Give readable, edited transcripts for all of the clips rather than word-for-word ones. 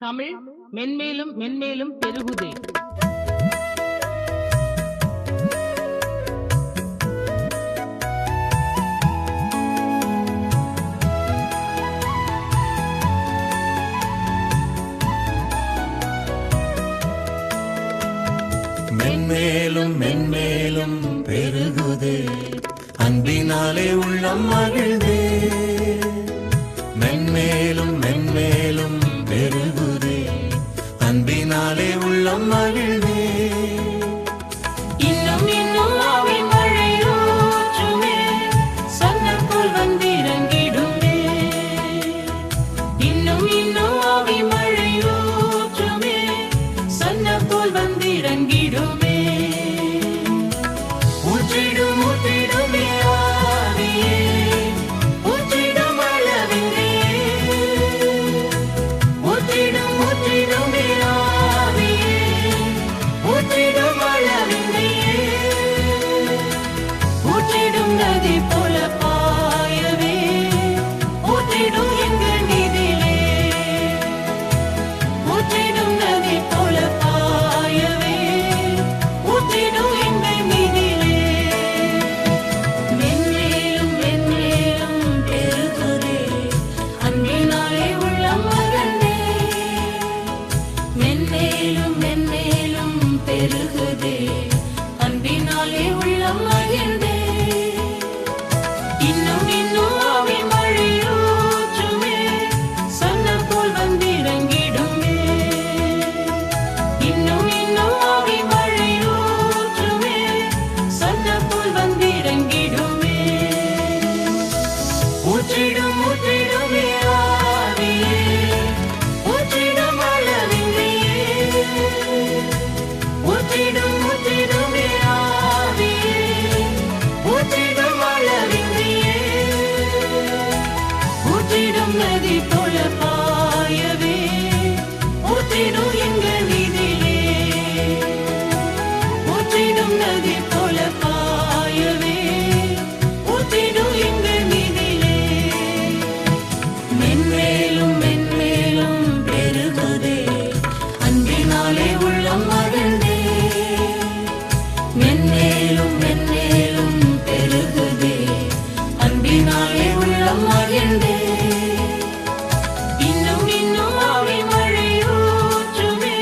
தமிழ் மென்மேலும் மென்மேலும் பெருகுதே. மென்மேலும் மென்மேலும் பெருகுதே, அன்பினாலே உள்ளம் மகிழ்ந்தே. மென்மேலும் மென்மேலும் பெருகுதே, அன்பினாலே உள்ளம் மகிழ்ந்தே. இன்னும் இன்னும் ஆவி மழையூற்றுமே, சன்னம் போல் வந்திறங்கிடுமே. இன்னும் இன்னும் ஆவி மழையூற்றுமே, சன்னம் போல் வந்திறங்கிடுமே. ஊற்றிடும் ஊற்றிடுமே ஆவியே, ஊற்றிடும் அளவின்றே. ஊற்றிடும் ஊற்றிடுமே ஆவியே, ஊற்றிடும் அளவின்றே. ஊற்றிடும் நதி போல பாயவே, ஊற்றிடும் எங்கள் மீதிலே. ஊற்றிடும் நதி போல பாயவே, ஊற்றிடும் எங்கள் மீதிலே. மென்மேலும் மென்மேலும் பெருகுதே, அன்பினாலே உள்ளம் மகிழ்ந்தே. மென்மேலும் மென்மேலும் பெருகுதே, அன்பினாலே உள்ளம் மகிழ்ந்தே. இன்னும் இன்னும் ஆவி மழையூற்றுமே, சன்னம் போல் வந்திறங்கிடுமே. இன்னும் இன்னும் ஆவி மழையூற்றுமே, சன்னம் போல் வந்திறங்கிடுமே. ஊற்றிடும் ஊற்றிடுமே ஆவியே, ஊற்றிடும் அளவின்றே. ஊற்றிடும் ஊற்றிடுமே ஆவியே, ஊற்றிடும் அளவின்றே. ஊற்றிடும் நதி போல பாயவே, ஊற்றிடும் எங்கள் மீதிலே. ஊற்றிடும் நதி போல பாயவே, ஊற்றிடும் எங்கள் மீதிலே. மென்மேலும் மென்மேலும் பெருகுதே, அன்பினாலே உள்ளம் மகிழ்ந்தே. மென்மேலும் மென்மேலும் பெருகுதே, அன்பினாலே உள்ளம் மகிழ்ந்தே. இன்னும் இன்னும் ஆவி மழையூற்றுமே,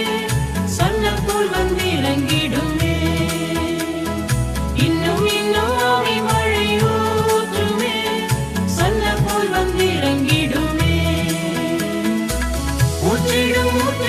சன்னம் போல் வந்திறங்கிடுமே. இன்னும் இன்னும் ஆவி மழையூற்றுமே, சன்னம் போல் வந்திறங்கிடுமே. ஊற்றிடும் ஊற்றிடும்